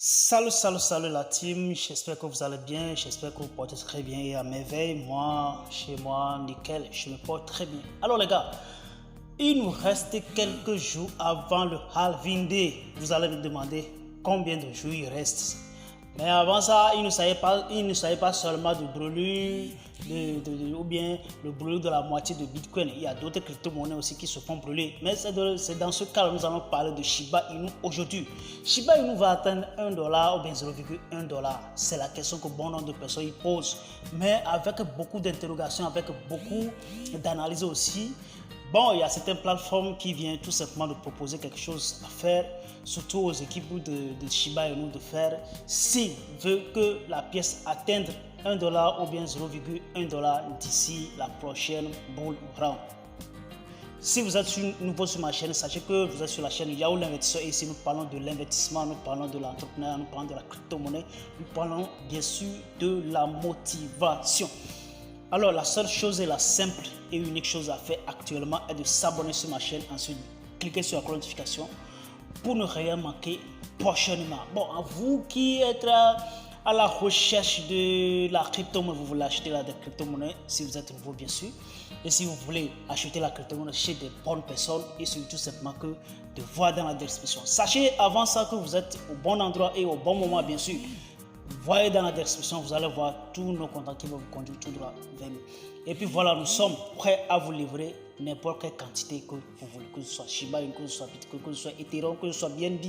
Salut la team, j'espère que vous allez bien, j'espère que vous portez très bien et à merveille. Moi, chez moi, nickel, je me porte très bien. Alors les gars, il nous reste quelques jours avant le Halving Day. Vous allez me demander combien de jours il reste. Mais avant ça, il ne s'agit pas seulement de brûler ou bien le brûler de la moitié de Bitcoin. Il y a d'autres crypto-monnaies aussi qui se font brûler. Mais c'est dans ce cas que nous allons parler de Shiba Inu aujourd'hui. Shiba Inu va atteindre 1$ ou bien 0,1$. C'est la question que bon nombre de personnes y posent. Mais avec beaucoup d'interrogations, avec beaucoup d'analyses aussi. Bon, il y a certaines plateformes qui viennent tout simplement de proposer quelque chose à faire, surtout aux équipes de Shiba Inu de faire s'ils veulent que la pièce atteigne 1$ ou bien 0,1$ d'ici la prochaine bull run. Si vous êtes nouveau sur ma chaîne, sachez que vous êtes sur la chaîne Yahoo l'investisseur. Ici, nous parlons de l'investissement, nous parlons de l'entrepreneuriat, nous parlons de la crypto-monnaie, nous parlons bien sûr de la motivation. Alors, la seule chose et la simple et unique chose à faire actuellement est de s'abonner sur ma chaîne, ensuite cliquer sur la cloche de notification pour ne rien manquer prochainement. Bon, à vous qui êtes à la recherche de la crypto-monnaie, vous voulez acheter la crypto-monnaie si vous êtes nouveau bien sûr. Et si vous voulez acheter la crypto-monnaie chez des bonnes personnes, il suffit tout simplement que de voir dans la description. Sachez avant ça que vous êtes au bon endroit et au bon moment bien sûr. Voyez dans la description, vous allez voir tous nos contacts qui vont vous conduire tout droit vers nous. Et puis voilà, nous sommes prêts à vous livrer n'importe quelle quantité que vous voulez, que ce soit Shiba Inu, que ce soit Bitcoin, que ce soit Ethereum, que ce soit BNB,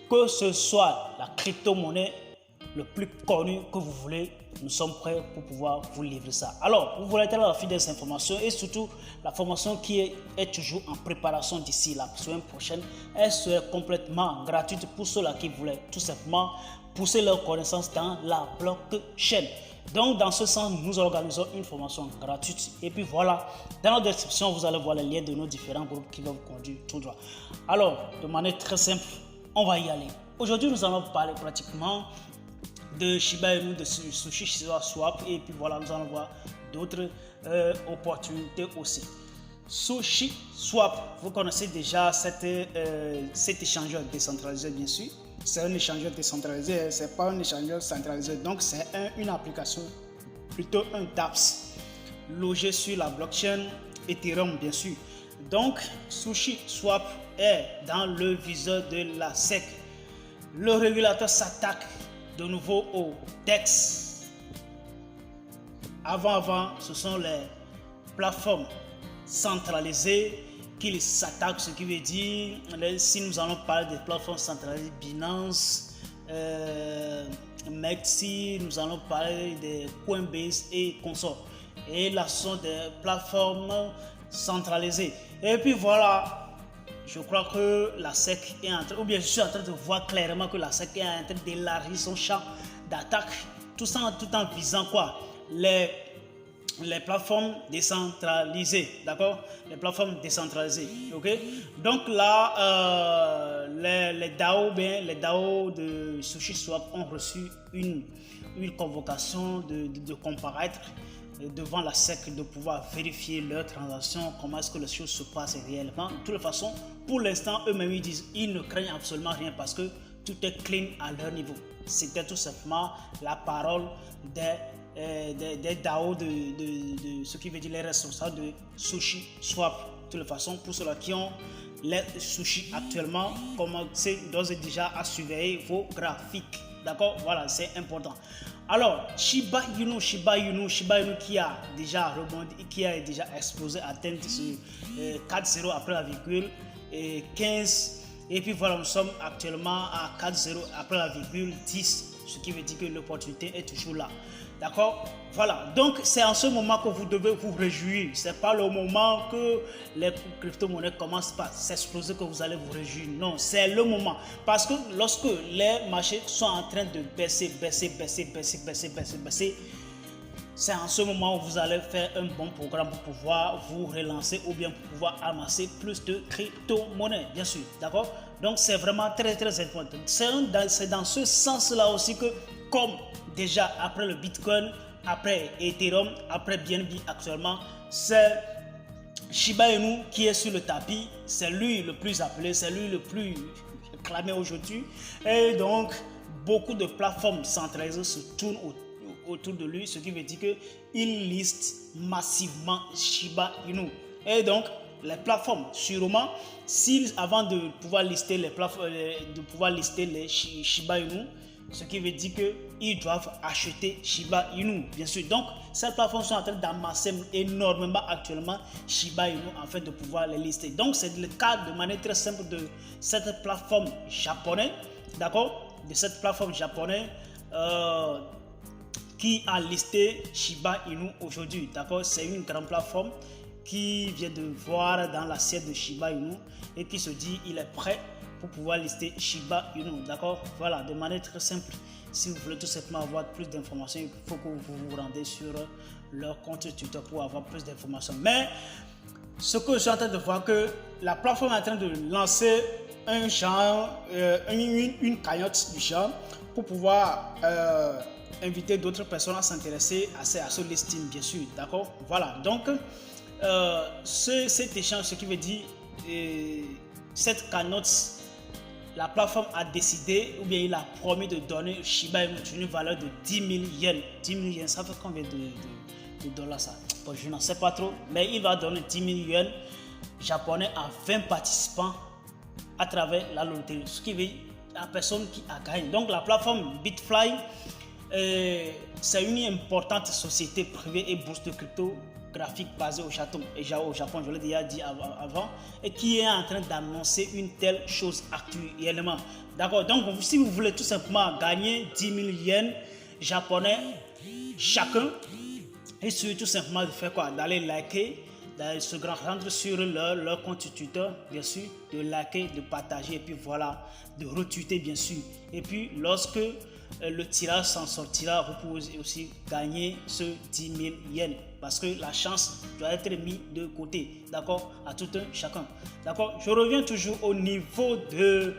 que ce soit la crypto-monnaie le plus connu que vous voulez, nous sommes prêts pour pouvoir vous livrer ça. Alors, vous voulez être la file des informations et surtout la formation qui est toujours en préparation d'ici la semaine prochaine. Elle sera complètement gratuite pour ceux-là qui voulaient tout simplement pousser leur connaissance dans la blockchain. Donc, dans ce sens, nous organisons une formation gratuite. Et puis voilà, dans la description, vous allez voir les liens de nos différents groupes qui vont vous conduire tout droit. Alors, de manière très simple, on va y aller. Aujourd'hui, nous allons parler pratiquement de Shiba Inu, de SushiSwap, et puis voilà, nous allons voir d'autres opportunités aussi. SushiSwap, vous connaissez déjà cet échangeur décentralisé, bien sûr. C'est un échangeur décentralisé, c'est pas un échangeur centralisé, donc c'est une application, plutôt un dApps, logé sur la blockchain Ethereum, bien sûr. Donc, SushiSwap est dans le viseur de la SEC. Le régulateur s'attaque de nouveau au DEX. Avant, ce sont les plateformes centralisées qui s'attaquent, ce qui veut dire, si nous allons parler des plateformes centralisées, Binance, Mexi, nous allons parler des Coinbase et consorts. Et là, ce sont des plateformes centralisées. Et puis voilà, je crois que la SEC est en train, ou bien je suis en train de voir clairement que la SEC est en train d'élargir son champ d'attaque, tout en visant quoi? Les plateformes décentralisées, d'accord? Les plateformes décentralisées, ok? Donc là, les DAO de SushiSwap ont reçu une convocation de comparaître devant la SEC, de pouvoir vérifier leurs transactions, comment est-ce que les choses se passent réellement. De toute façon, pour l'instant, eux-mêmes ils disent ils ne craignent absolument rien parce que tout est clean à leur niveau. C'était tout simplement la parole des DAO de ce qui veut dire les responsables de SushiSwap. De toute façon, pour ceux-là qui ont les sushis actuellement, commencez d'ores et déjà à surveiller vos graphiques. D'accord? Voilà, c'est important. Alors, Shiba Inu qui a déjà rebondi, qui a déjà explosé, atteint 4,0 après la virgule et 15. Et puis voilà, nous sommes actuellement à 4,0 après la virgule 10, ce qui veut dire que l'opportunité est toujours là. D'accord? Voilà. Donc, c'est en ce moment que vous devez vous réjouir. Ce n'est pas le moment que les crypto-monnaies commencent à s'exploser que vous allez vous réjouir. Non, c'est le moment. Parce que lorsque les marchés sont en train de baisser, c'est en ce moment où vous allez faire un bon programme pour pouvoir vous relancer ou bien pour pouvoir amasser plus de crypto-monnaies, bien sûr. D'accord? Donc, c'est vraiment très important. C'est dans ce sens-là aussi que, comme déjà après le Bitcoin, après Ethereum, après BNB actuellement, c'est Shiba Inu qui est sur le tapis. C'est lui le plus appelé, c'est lui le plus clamé aujourd'hui. Et donc, beaucoup de plateformes centralisées se tournent autour de lui, ce qui veut dire qu'il liste massivement Shiba Inu. Et donc, les plateformes, sûrement, avant de pouvoir lister les plateformes, Shiba Inu, ce qui veut dire qu'ils doivent acheter Shiba Inu, bien sûr. Donc, ces plateformes sont en train d'amasser énormément actuellement Shiba Inu afin de pouvoir les lister. Donc, c'est le cas de manière très simple de cette plateforme japonaise, d'accord, de cette plateforme japonaise qui a listé Shiba Inu aujourd'hui, d'accord. C'est une grande plateforme qui vient de voir dans l'assiette de Shiba Inu et qui se dit il est prêt pour pouvoir lister Shiba Inu, d'accord. Voilà, de manière très simple. Si vous voulez tout simplement avoir plus d'informations, il faut que vous vous rendez sur leur compte Twitter pour avoir plus d'informations. Mais ce que je suis en train de voir, que la plateforme est en train de lancer un genre, une cagnotte du genre pour pouvoir inviter d'autres personnes à s'intéresser à ce listing, bien sûr, d'accord. Voilà, donc cet échange, ce qui veut dire cette cagnotte, la plateforme a décidé, ou bien il a promis de donner Shiba Inu une valeur de 10 000 yens. 10 000 yens, ça fait combien de dollars ça? Bon, je n'en sais pas trop, mais il va donner 10 000 yens japonais à 20 participants à travers la loterie, ce qui veut dire la personne qui a gagné. Donc la plateforme Bitfly, c'est une importante société privée et bourse de crypto graphique basée au Japon, je l'ai déjà dit avant, et qui est en train d'annoncer une telle chose actuellement. D'accord, donc si vous voulez tout simplement gagner 10 000 yens japonais chacun, il suffit tout simplement de faire quoi? D'aller liker, d'aller se rendre sur leur compte Twitter, bien sûr, de liker, de partager, et puis voilà, de retweeter, bien sûr. Et puis lorsque le tirage s'en sortira, vous pouvez aussi gagner ce 10 000 yens, parce que la chance doit être mise de côté, d'accord, à tout un chacun, d'accord. Je reviens toujours au niveau de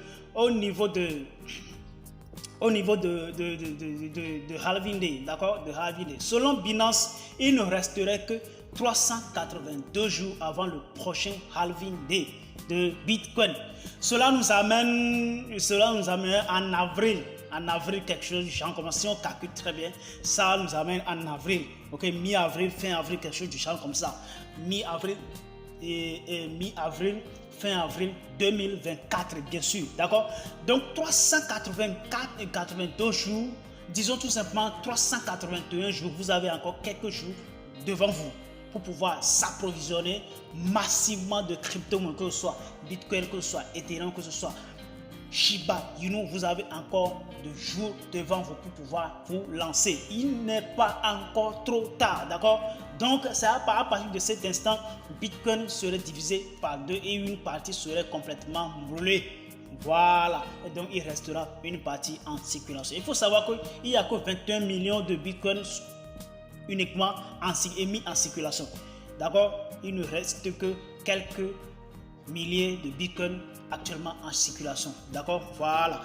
halving day, d'accord, de halving day. Selon Binance, il ne resterait que 382 jours avant le prochain halving day de Bitcoin. Cela nous amène en avril. En avril, quelque chose du genre, comme si on calcule très bien, ça nous amène en avril, ok, mi-avril, fin avril, quelque chose du genre comme ça, mi-avril fin avril 2024, bien sûr, d'accord. Donc 384 et 82 jours, disons tout simplement 381 jours, vous avez encore quelques jours devant vous pour pouvoir s'approvisionner massivement de crypto-monnaies, que ce soit Bitcoin, que ce soit Ethereum, que ce soit Shiba Inu. Vous avez encore de jours devant vous pour pouvoir vous lancer. Il n'est pas encore trop tard, d'accord. Donc c'est à partir de cet instant, Bitcoin serait divisé par deux et une partie serait complètement brûlée. Voilà, et donc il restera une partie en circulation. Il faut savoir qu'il n'y a que 21 millions de Bitcoin uniquement mis en circulation, d'accord. Il ne reste que quelques milliers de Bitcoin actuellement en circulation, d'accord. Voilà,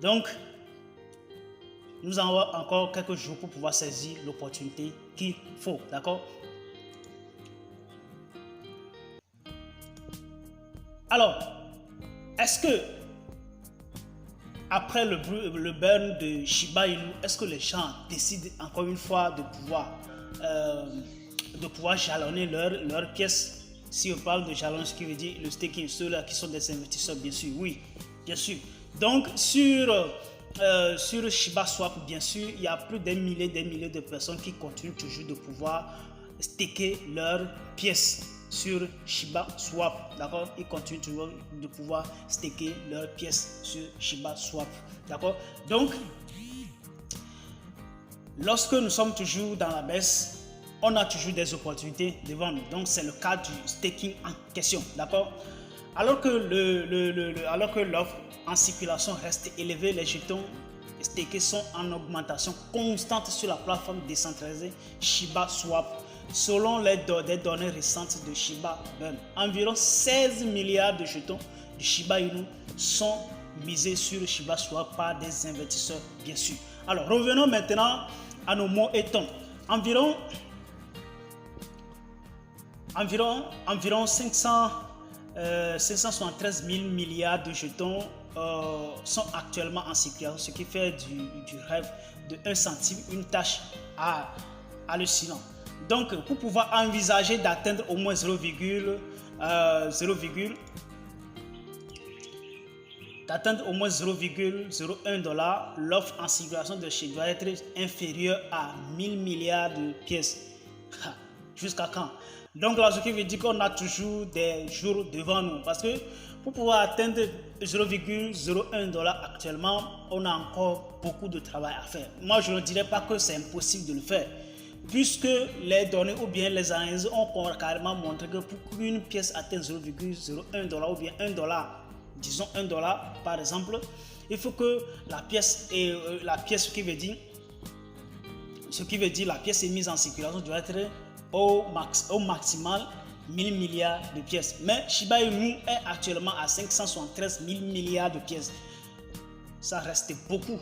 donc nous avons encore quelques jours pour pouvoir saisir l'opportunité qu'il faut, d'accord. Alors, est-ce que après le burn de Shiba Inu, est-ce que les gens décident encore une fois de pouvoir jalonner leurs pièces? Si on parle de jalon, ce qui veut dire le staking, ceux-là qui sont des investisseurs, bien sûr, oui, bien sûr. Donc sur Shiba Swap, bien sûr, il y a plus des milliers de personnes qui continuent toujours de pouvoir staker leurs pièces sur Shiba Swap, d'accord. Ils continuent toujours de pouvoir staker leurs pièces sur Shiba Swap, d'accord. Donc lorsque nous sommes toujours dans la baisse, on a toujours des opportunités devant nous. Donc c'est le cas du staking en question, d'accord. Alors que l'offre en circulation reste élevée, les jetons stakés sont en augmentation constante sur la plateforme décentralisée Shiba Swap. Selon des données récentes de Shiba Burn, environ 16 milliards de jetons de Shiba Inu sont misés sur Shiba Swap par des investisseurs, bien sûr. Alors revenons maintenant à nos mots et tons. Environ 573 000 milliards de jetons sont actuellement en circulation, ce qui fait du rêve de 1 centime une tâche hallucinante. Donc, pour pouvoir envisager d'atteindre au moins 0,01 $, l'offre en circulation de chez doit être inférieure à 1000 milliards de pièces. Jusqu'à quand? Donc là, ce qui veut dire qu'on a toujours des jours devant nous. Parce que pour pouvoir atteindre 0,01 $ actuellement, on a encore beaucoup de travail à faire. Moi, je ne dirais pas que c'est impossible de le faire. Puisque les données ou bien les analyses ont carrément montré que pour qu'une pièce atteigne 0,01 $ ou bien 1 $, disons 1 $ par exemple, il faut que la pièce la pièce est mise en circulation doit être au maximal 1000 milliards de pièces. Mais Shiba Inu est actuellement à 573 000 milliards de pièces. Ça reste beaucoup.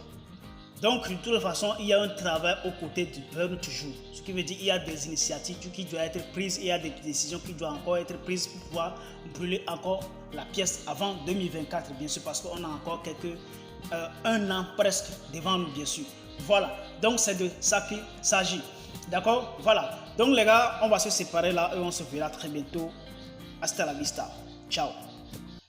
Donc, de toute façon, il y a un travail aux côtés du peuple toujours. Ce qui veut dire qu'il y a des initiatives qui doivent être prises, il y a des décisions qui doivent encore être prises pour pouvoir brûler encore la pièce avant 2024, bien sûr, parce qu'on a encore un an presque devant nous, bien sûr. Voilà, donc c'est de ça qu'il s'agit. D'accord? Voilà. Donc les gars, on va se séparer là et on se verra très bientôt. Hasta la vista. Ciao.